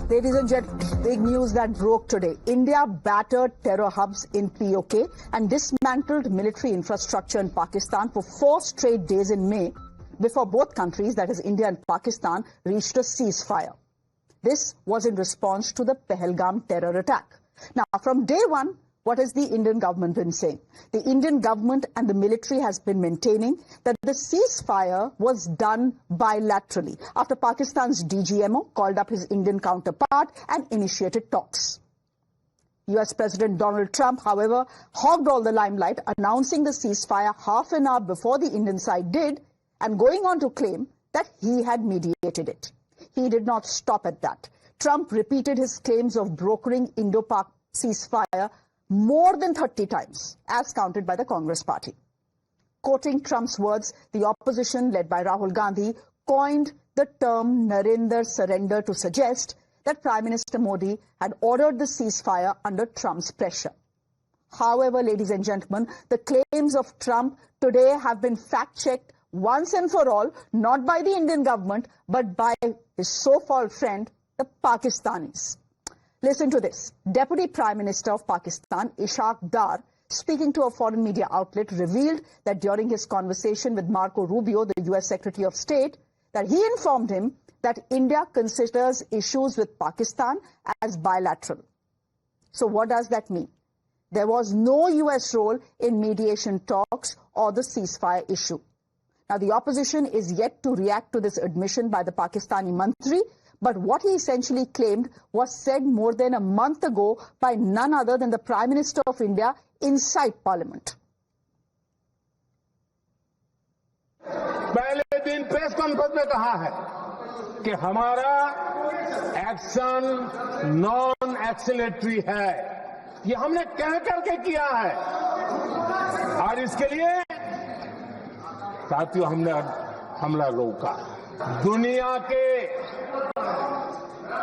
Ladies and gentlemen, big news that broke today. India battered terror hubs in POK and dismantled military infrastructure in Pakistan for 4 straight days in May before both countries, that is India and Pakistan, reached a ceasefire. This was in response to the Pahalgam terror attack. Now, from day one, what has the Indian government been saying? The Indian government and the military has been maintaining that the ceasefire was done bilaterally after Pakistan's DGMO called up his Indian counterpart and initiated talks. US President Donald Trump, however, hogged all the limelight, announcing the ceasefire half an hour before the Indian side did and going on to claim that he had mediated it. He did not stop at that. Trump repeated his claims of brokering Indo-Pak ceasefire more than 30 times, as counted by the Congress party. Quoting Trump's words, the opposition, led by Rahul Gandhi, coined the term Narendra surrender to suggest that Prime Minister Modi had ordered the ceasefire under Trump's pressure. However, ladies and gentlemen, the claims of Trump today have been fact-checked once and for all, not by the Indian government, but by his so-called friend, the Pakistanis. Listen to this. Deputy Prime Minister of Pakistan, Ishaq Dar, speaking to a foreign media outlet, revealed that during his conversation with Marco Rubio, the US Secretary of State, that he informed him that India considers issues with Pakistan as bilateral. So what does that mean? There was no US role in mediation talks or the ceasefire issue. Now, the opposition is yet to react to this admission by the Pakistani Mantri, but what he essentially claimed was said more than a month ago by none other than the Prime Minister of India inside Parliament. पहले दिन press conference में कहा है कि हमारा action non एक्सीलरेटरी है. ये हमने कह करके किया है और इसके लिए साथियों हमने हमला रोका. दुनिया के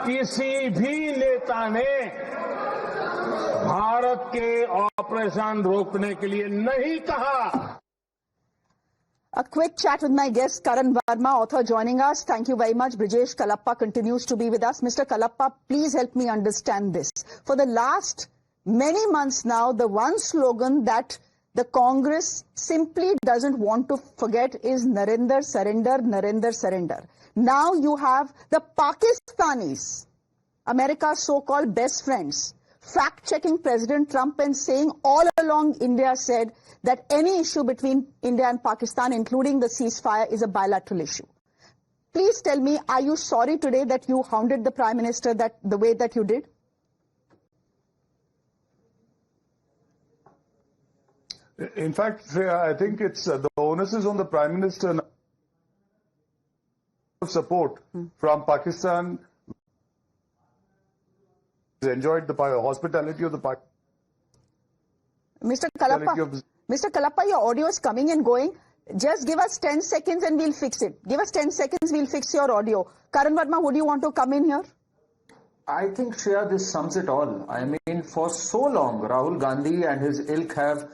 किसी भी नेता ने भारत के ऑपरेशन रोकने के लिए नहीं कहा. A quick chat with my guest, Karan Verma, author, joining us. Thank you very much. Brijesh Kalappa continues to be with us. Mr. Kalappa, please help me understand this. For the last many months now, the one slogan that the Congress simply doesn't want to forget is Narendra surrender, Narendra surrender. Now you have the Pakistanis, America's so-called best friends, fact-checking President Trump and saying all along India said that any issue between India and Pakistan, including the ceasefire, is a bilateral issue. Please tell me, are you sorry today that you hounded the Prime Minister the way that you did? In fact, Shreya, I think it's the onus is on the Prime Minister of support from Pakistan. Enjoyed the hospitality of the Pakistan. Mr. Kalappa, your audio is coming and going. Just give us 10 seconds and we'll fix it. Give us 10 seconds, we'll fix your audio. Karan Verma, would you want to come in here? I think, Shreya, this sums it all. I mean, for so long, Rahul Gandhi and his ilk have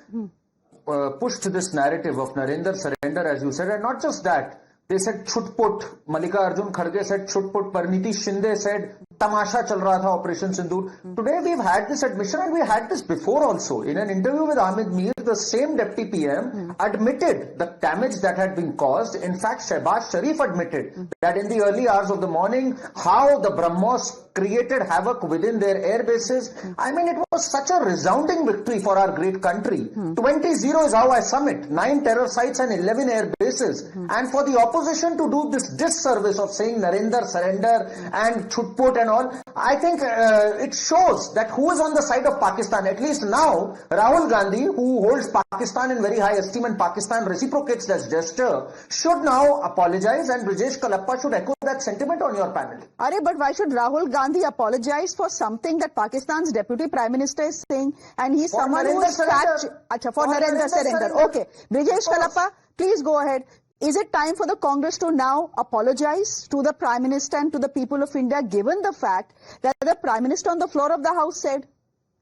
pushed this narrative of Narendra surrender, as you said, and not just that. They said chutput. Mallika Arjun Kharge said chutput. Parniti Shinde said tamasha chal raha tha Operation Sindoor. Today we've had this admission, and we had this before also. In an interview with Ahmed Mir, the same deputy PM admitted the damage that had been caused. In fact, Shehbaz Sharif admitted that in the early hours of the morning, how the BrahMos created havoc within their air bases. I mean, it was such a resounding victory for our great country. 20-0 is how I sum it. 9 terror sites and 11 air bases. And for the opposition to do this disservice of saying Narendra surrender and chutput and all, I think it shows that who is on the side of Pakistan. At least now, Rahul Gandhi, who holds Pakistan in very high esteem and Pakistan reciprocates that gesture, should now apologize, and Brijesh Kalappa should echo that sentiment on your panel. But why should Rahul Gandhi apologize for something that Pakistan's Deputy Prime Minister is saying, and he's for someone who is for Narendra surrender. Okay, Brijesh Kalappa, please go ahead. Is it time for the Congress to now apologize to the Prime Minister and to the people of India, given the fact that the Prime Minister on the floor of the House said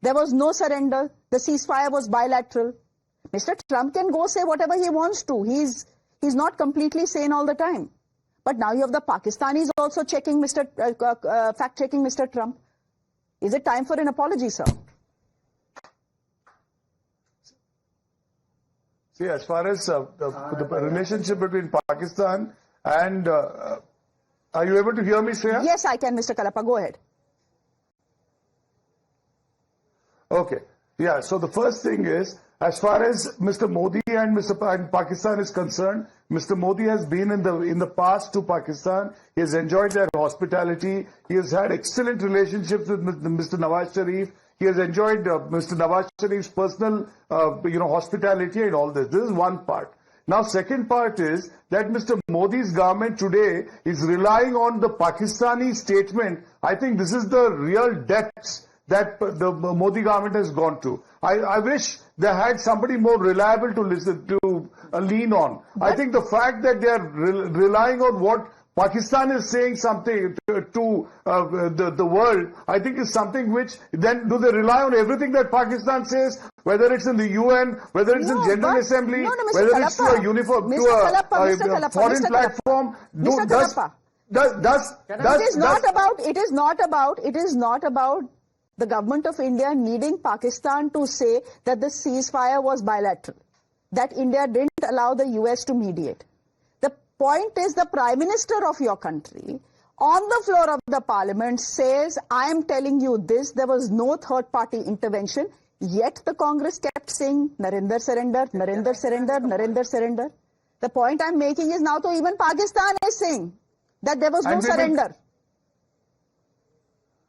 there was no surrender, the ceasefire was bilateral? Mr. Trump can go say whatever he wants to. He's not completely sane all the time. But now you have the Pakistanis also checking fact-checking Mr. Trump. Is it time for an apology, sir? See, as far as the relationship between Pakistan and... are you able to hear me, Shreya? Yes, I can, Mr. Kalappa. Go ahead. Okay. Yeah, so the first thing is, as far as Mr. Modi and Pakistan is concerned, Mr. Modi has been in the past to Pakistan. He has enjoyed their hospitality. He has had excellent relationships with Mr. Nawaz Sharif. He has enjoyed Mr. Nawaz Sharif's personal, hospitality and all this. This is one part. Now, second part is that Mr. Modi's government today is relying on the Pakistani statement. I think this is the real depths that the Modi government has gone to. I wish they had somebody more reliable to listen to, lean on. I think the fact that they are relying on what Pakistan is saying something to the world, I think is something which, then do they rely on everything that Pakistan says, whether it's in the UN, whether it's in General Assembly, whether it's to a uniform, to a foreign platform? It is not about the government of India needing Pakistan to say that the ceasefire was bilateral, that India didn't allow the US to mediate. The point is the Prime Minister of your country on the floor of the Parliament says, I am telling you this, there was no third party intervention, yet the Congress kept saying, Narendra surrender, Narendra surrender, Narendra surrender. The point I'm making is now to even Pakistan is saying that there was no surrender.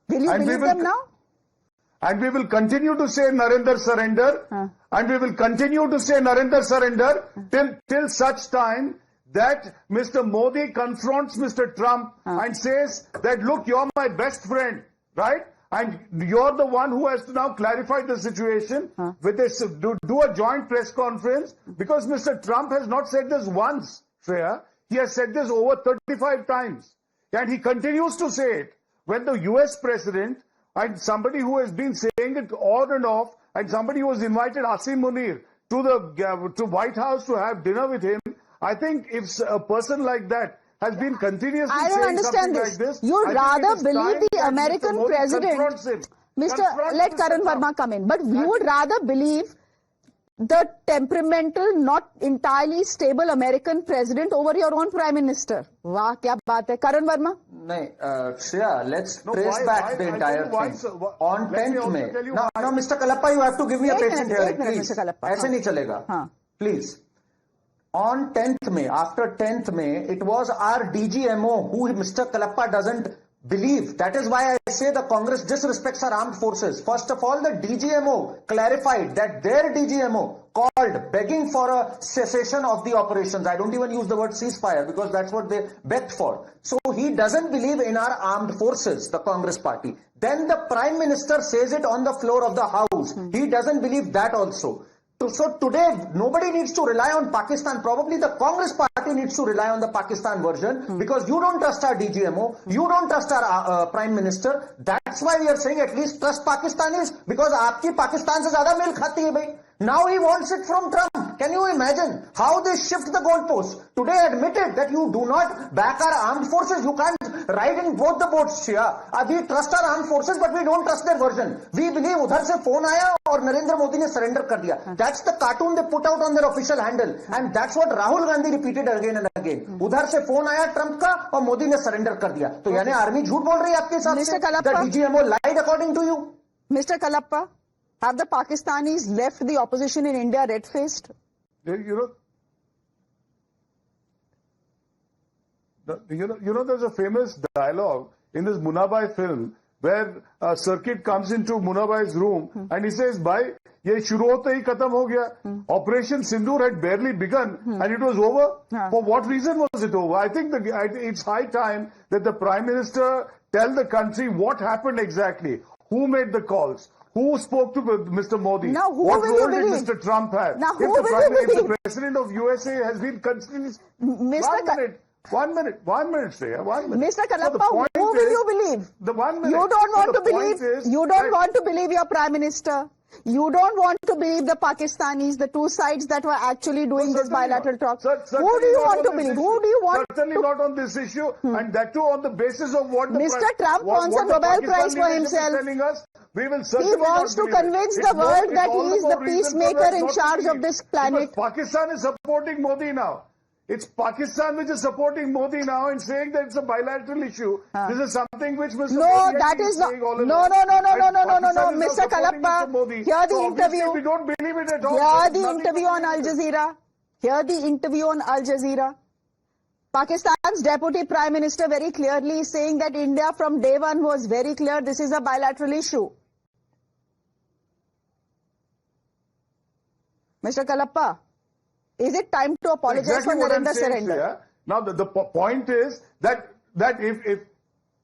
Will you believe them now? And we will continue to say Narendra surrender, and we will continue to say Narendra surrender till such time that Mr. Modi confronts Mr. Trump and says that, look, you're my best friend, right? And you're the one who has to now clarify the situation with this, do a joint press conference, because Mr. Trump has not said this once, Shreya. He has said this over 35 times. And he continues to say it. When the US president and somebody who has been saying it on and off, and somebody who has invited Asim Munir to White House to have dinner with him, I think if a person like that has been continuously saying something like this, you'd rather believe the American president. Let Karan Verma come in. But you would rather believe the temperamental, not entirely stable American president over your own Prime Minister. Wah, kya baat hai. Karan Verma? No, Shreya, let's trace back the entire thing. On 10th May. Now, Mr. Kalappa, you have to give me a patient hearing, please. Aise nahi chalega. Please. On 10th May, after 10th May, it was our DGMO who Mr. Kalappa doesn't believe. That is why I say the Congress disrespects our armed forces. First of all, the DGMO clarified that their DGMO called begging for a cessation of the operations. I don't even use the word ceasefire because that's what they begged for. So he doesn't believe in our armed forces, the Congress party. Then the Prime Minister says it on the floor of the House. He doesn't believe that also. So today, nobody needs to rely on Pakistan. Probably the Congress party needs to rely on the Pakistan version because you don't trust our DGMO, you don't trust our Prime Minister. That's why we are saying at least trust Pakistanis because aapki Pakistan se zyada mail khati hai bhai. Now he wants it from Trump. Can you imagine how they shift the goalposts? Today admitted that you do not back our armed forces. You can't ride in both the boats, Shreya. We trust our armed forces, but we don't trust their version. We believe udhar se phone aaya aur Narendra Modi ne surrender kar diya. That's the cartoon they put out on their official handle. And that's what Rahul Gandhi repeated again and again. Udhar se phone aaya Trump ka aur Modi ne surrender kar diya. To yani army jhoot bol rahi hai aapke hisab se? The DGMO lied according to you? Mr. Kalappa, have the Pakistanis left the opposition in India red-faced? You know, there's a famous dialogue in this Munabai film where a circuit comes into Munabai's room and he says, "Bhai, ye shuru hote hi khatam ho gaya. Operation Sindoor had barely begun and it was over." For what reason was it over? I think it's high time that the Prime Minister tell the country what happened exactly. Who made the calls? Who spoke to Mr. Modi? Now, what role did Mr. Trump have? Now, if the President of USA has been continuously... One minute, Shreya, 1 minute. Mr. Kalappa, who will you believe? The 1 minute. You don't want to believe. You don't want to believe your Prime Minister. You don't want to believe the Pakistanis, the two sides that were actually doing this bilateral talk. Who do you want to believe? Who do you want Certainly not on this issue, and that too on the basis of what the Mr. Trump wants a Nobel Prize for himself. Telling us. We will He wants to convince the world that he is the peacemaker in charge of this planet. Pakistan is supporting Modi now. It's Pakistan which is supporting Modi now and saying that it's a bilateral issue. This is something which Mr. Modi has been saying all along. No, Mr. Kalappa. Hear the interview. We don't believe it at all. Hear the interview on Al Jazeera. Hear the interview on Al Jazeera. Pakistan's Deputy Prime Minister very clearly is saying that India from day one was very clear this is a bilateral issue. Mr. Kalappa, is it time to apologize for Narendra's surrender? Yeah. Now the point is that if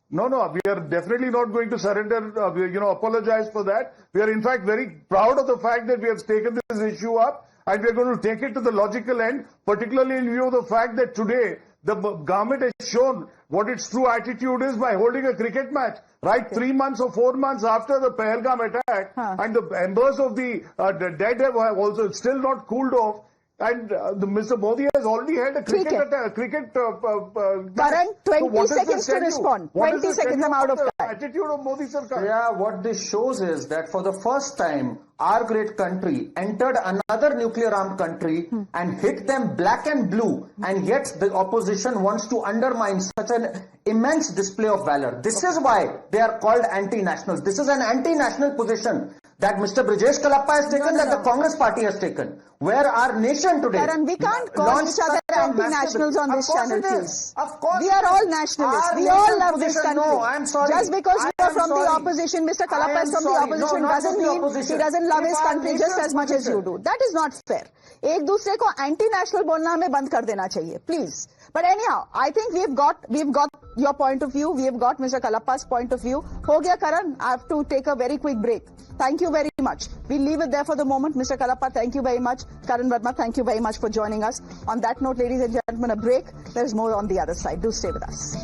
no, we are definitely not going to surrender, apologize for that. We are in fact very proud of the fact that we have taken this issue up and we are going to take it to the logical end, particularly in view of the fact that today the government has shown what its true attitude is by holding a cricket match. Right, 3 months or 4 months after the Pahalgam attack, and the embers of the dead have also still not cooled off. And Mr. Modi has already had a cricket Karan, 20 seconds to respond. 20 seconds, I'm out of time. Attitude of Modi Sarkar. Yeah, what this shows is that for the first time, our great country entered another nuclear-armed country and hit them black and blue, and yet the opposition wants to undermine such an immense display of valor. This is why they are called anti-nationals. This is an anti-national position that Mr. Brijesh Kalappa has taken, that the Congress party has taken, where our nation today... Karan, we can't call each other anti-nationals on this channel, please. Of course. We are all nationalists. We all love this country. No, I'm sorry. Just because you are from the opposition, Mr. Kalappa is from the opposition, doesn't mean he doesn't love his country just as much as you do. That is not fair. एक दूसरे को anti-national बोलना हमें बंद कर देना चाहिए, please. But anyhow, I think we've got your point of view. We've got Mr. Kalappa's point of view. Ho gaya, Karan. I have to take a very quick break. Thank you very much. We'll leave it there for the moment. Mr. Kalappa, thank you very much. Karan Verma, thank you very much for joining us. On that note, ladies and gentlemen, a break. There's more on the other side. Do stay with us.